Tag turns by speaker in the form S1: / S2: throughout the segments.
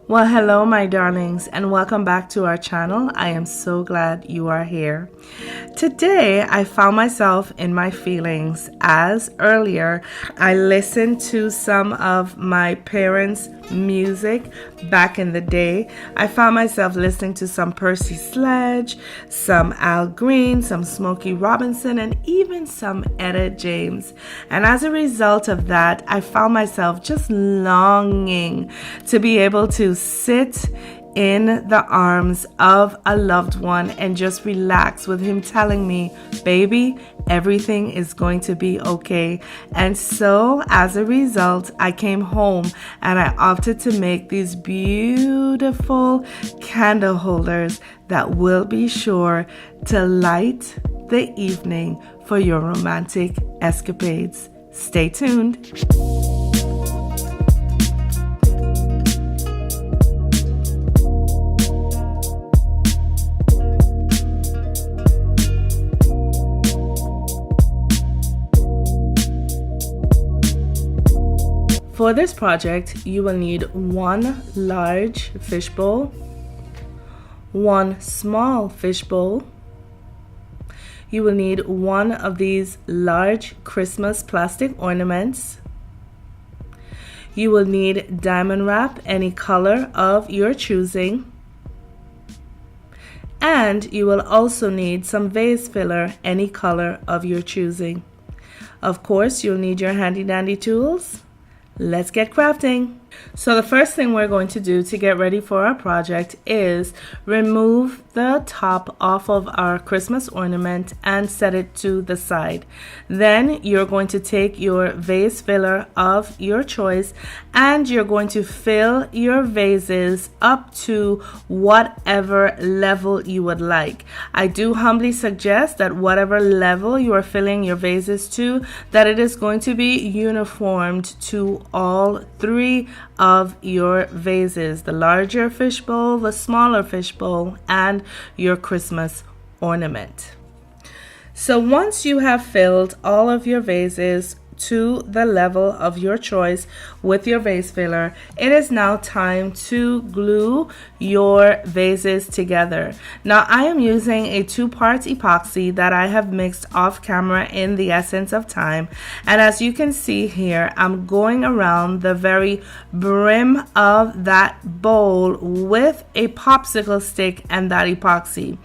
S1: Well, hello, my darlings, and welcome back to our channel. I am so glad you are here. Today, I found myself in my feelings as earlier I listened to some of my parents' music back in the day. I found myself listening to some Percy Sledge, some Al Green, some Smokey Robinson, and even some Etta James. And as a result of that, I found myself just longing to be able to sit in the arms of a loved one and just relax with him telling me, baby, everything is going to be okay. And so as a result, I came home and I opted to make these beautiful candle holders that will be sure to light the evening for your romantic escapades. Stay tuned. For this project, you will need one large fishbowl, one small fishbowl. You will need one of these large Christmas plastic ornaments. You will need diamond wrap, any color of your choosing. And you will also need some vase filler, any color of your choosing. Of course, you'll need your handy dandy tools. Let's get crafting. So the first thing we're going to do to get ready for our project is remove the top off of our Christmas ornament and set it to the side. Then you're going to take your vase filler of your choice and you're going to fill your vases up to whatever level you would like. I do humbly suggest that whatever level you are filling your vases to, that it is going to be uniformed to all three of your vases, the larger fishbowl, the smaller fishbowl, and your Christmas ornament. So once you have filled all of your vases to the level of your choice with your vase filler, it is now time to glue your vases together. Now I am using a 2-part epoxy that I have mixed off camera in the essence of time, and as you can see here, I'm going around the very brim of that bowl with a popsicle stick and that epoxy.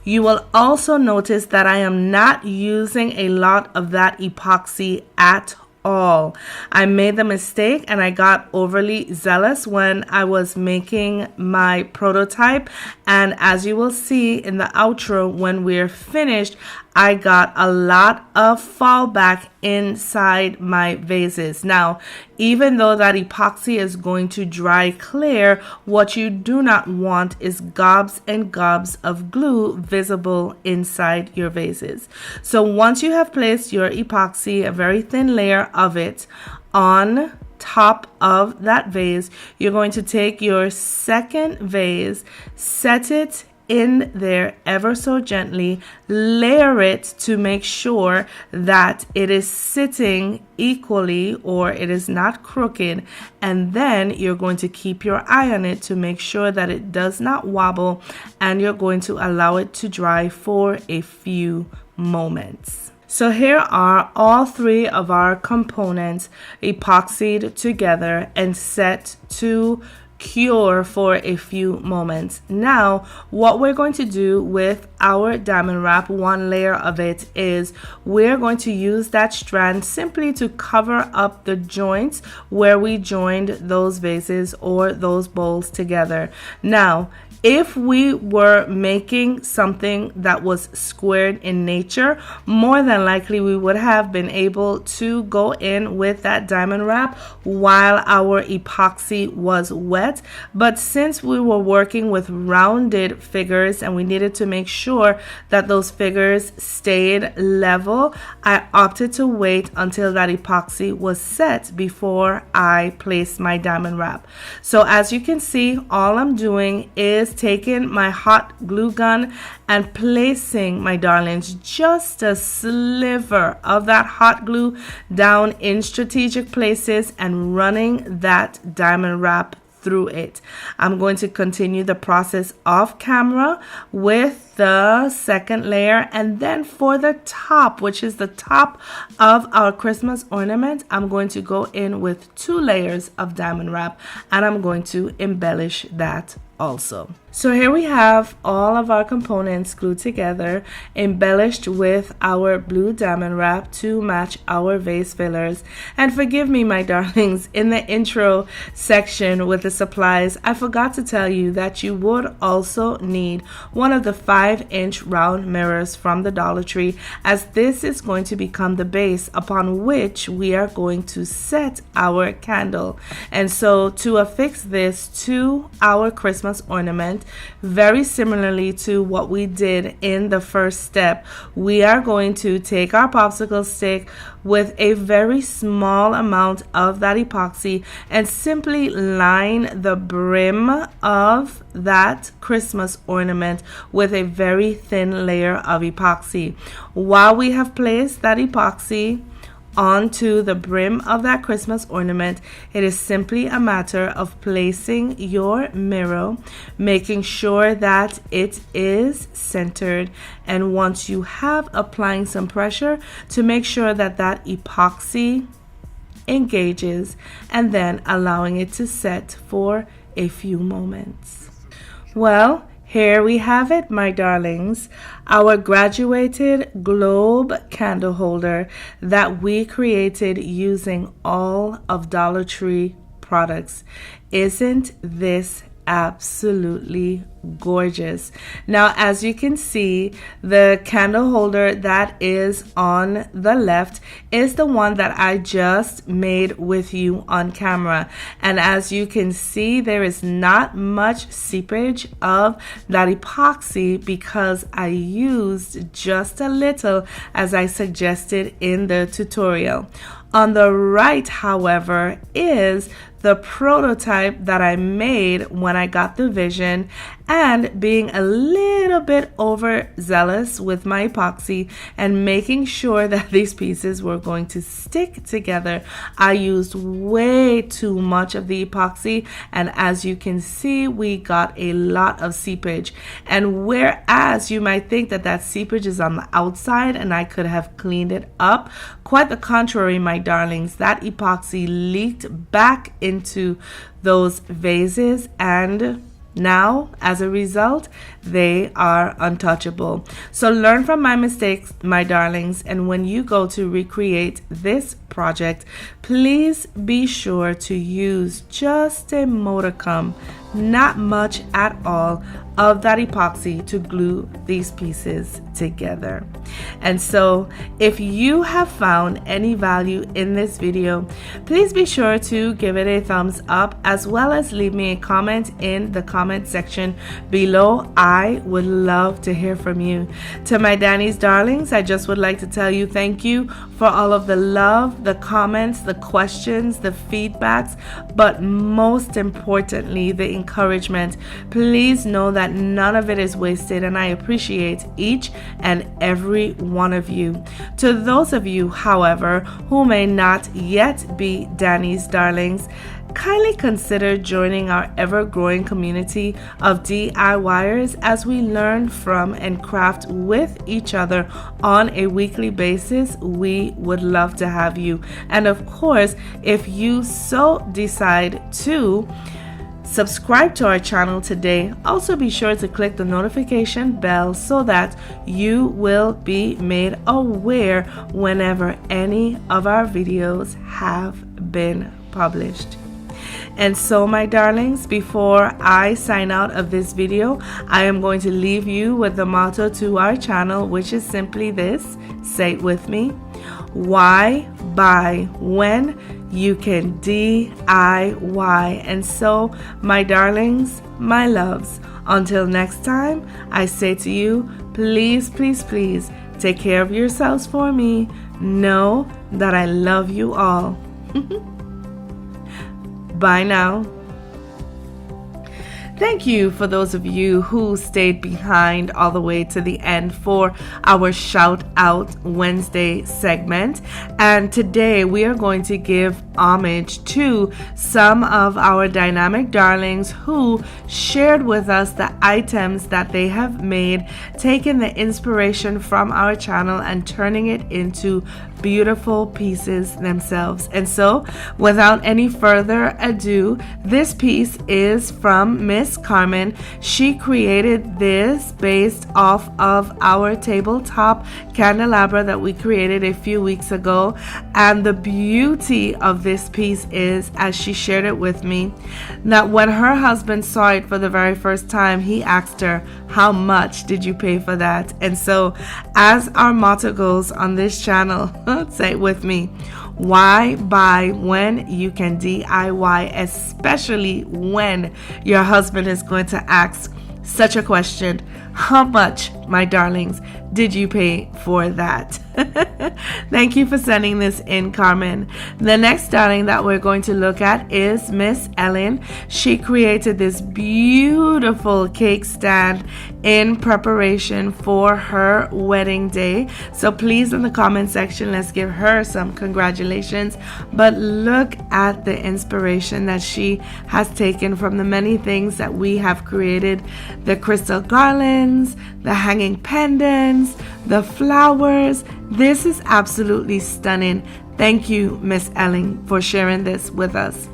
S1: You will also notice that I am not using a lot of that epoxy at all. I made the mistake and I got overly zealous when I was making my prototype, and as you will see in the outro when we're finished, I got a lot of fallback inside my vases. Now, even though that epoxy is going to dry clear, what you do not want is gobs and gobs of glue visible inside your vases. So once you have placed your epoxy, a very thin layer of it, on top of that vase, you're going to take your second vase, set it in there ever so gently, layer it to make sure that it is sitting equally or it is not crooked, and then you're going to keep your eye on it to make sure that it does not wobble, and you're going to allow it to dry for a few moments. So here are all three of our components epoxied together and set to cure for a few moments. Now, what we're going to do with our diamond wrap, one layer of it, is we're going to use that strand simply to cover up the joints where we joined those vases or those bowls together. Now, if we were making something that was squared in nature, more than likely we would have been able to go in with that diamond wrap while our epoxy was wet. But since we were working with rounded figures and we needed to make sure that those figures stayed level, I opted to wait until that epoxy was set before I placed my diamond wrap. So as you can see, all I'm doing is taking my hot glue gun and placing, my darlings, just a sliver of that hot glue down in strategic places and running that diamond wrap through it. I'm going to continue the process off camera with the second layer, and then for the top, which is the top of our Christmas ornament, I'm going to go in with 2 layers of diamond wrap, and I'm going to embellish that also. So here we have all of our components glued together, embellished with our blue diamond wrap to match our vase fillers. And forgive me, my darlings, in the intro section with the supplies, I forgot to tell you that you would also need one of the 5-inch round mirrors from the Dollar Tree, as this is going to become the base upon which we are going to set our candle. And so to affix this to our Christmas ornament, very similarly to what we did in the first step, we are going to take our popsicle stick with a very small amount of that epoxy and simply line the brim of that Christmas ornament with a very thin layer of epoxy. While we have placed that epoxy onto the brim of that Christmas ornament, it is simply a matter of placing your mirror, making sure that it is centered, and once you have, applying some pressure to make sure that that epoxy engages, and then allowing it to set for a few moments. Well, here we have it, my darlings, our graduated globe candle holder that we created using all of Dollar Tree products. Isn't this absolutely gorgeous? Now, as you can see, the candle holder that is on the left is the one that I just made with you on camera, and as you can see, there is not much seepage of that epoxy because I used just a little, as I suggested in the tutorial. On the right, however, is the prototype that I made when I got the vision, and being a little bit overzealous with my epoxy and making sure that these pieces were going to stick together, I used way too much of the epoxy, and as you can see, we got a lot of seepage. And whereas you might think that that seepage is on the outside and I could have cleaned it up, quite the contrary, my darlings, that epoxy leaked back into those vases, and now, as a result, they are untouchable. So learn from my mistakes, my darlings, and when you go to recreate this project, please be sure to use just a modicum, not much at all, of that epoxy to glue these pieces together. And so if you have found any value in this video, please be sure to give it a thumbs up, as well as leave me a comment in the comment section below. I would love to hear from you. To my Danie's darlings, I just would like to tell you thank you for all of the love, the comments, the questions, the feedbacks, but most importantly, the encouragement. Please know that none of it is wasted, and I appreciate each and every one of you. To those of you, however, who may not yet be Danie's darlings, kindly consider joining our ever-growing community of DIYers as we learn from and craft with each other on a weekly basis. We would love to have you. And of course, if you so decide to subscribe to our channel today, also be sure to click the notification bell so that you will be made aware whenever any of our videos have been published. And so, my darlings, before I sign out of this video, I am going to leave you with the motto to our channel, which is simply this. Say it with me. Why buy when you can DIY? And so, my darlings, my loves, until next time, I say to you, please, please, please take care of yourselves for me. Know that I love you all. Bye now. Thank you for those of you who stayed behind all the way to the end for our Shout Out Wednesday segment. And today we are going to give homage to some of our dynamic darlings who shared with us the items that they have made, taking the inspiration from our channel and turning it into beautiful pieces themselves. And so, without any further ado, this piece is from Miss Carmen. She created this based off of our tabletop candelabra that we created a few weeks ago. And the beauty of this piece is, as she shared it with me, that when her husband saw it for the very first time, he asked her, "How much did you pay for that?" And so, as our motto goes on this channel, say it with me: why buy when you can DIY, especially when your husband is going to ask such a question. How much, my darlings, did you pay for that? Thank you for sending this in, Carmen. The next darling that we're going to look at is Miss Ellen. She created this beautiful cake stand in preparation for her wedding day. So please, in the comment section, let's give her some congratulations. But look at the inspiration that she has taken from the many things that we have created: the crystal garlands, the hanging pendants, the flowers. This is absolutely stunning. Thank you, Miss Ellen, for sharing this with us.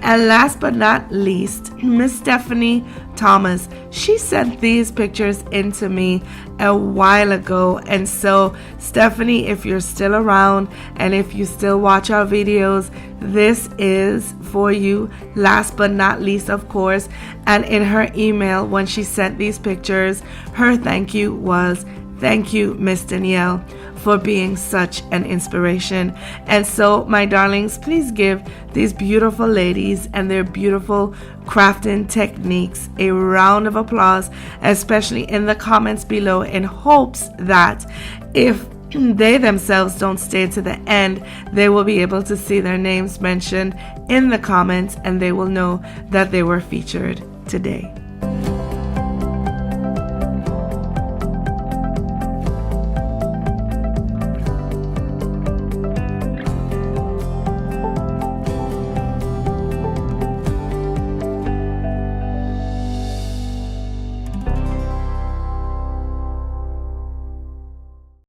S1: And last but not least, Miss Stephanie Thomas. She sent these pictures into me a while ago. And so, Stephanie, if you're still around and if you still watch our videos, this is for you. Last but not least, of course. And in her email, when she sent these pictures, her thank you was, "Thank you, Miss Danielle, for being such an inspiration." And so, my darlings, please give these beautiful ladies and their beautiful crafting techniques a round of applause, especially in the comments below, in hopes that if they themselves don't stay to the end, they will be able to see their names mentioned in the comments and they will know that they were featured today.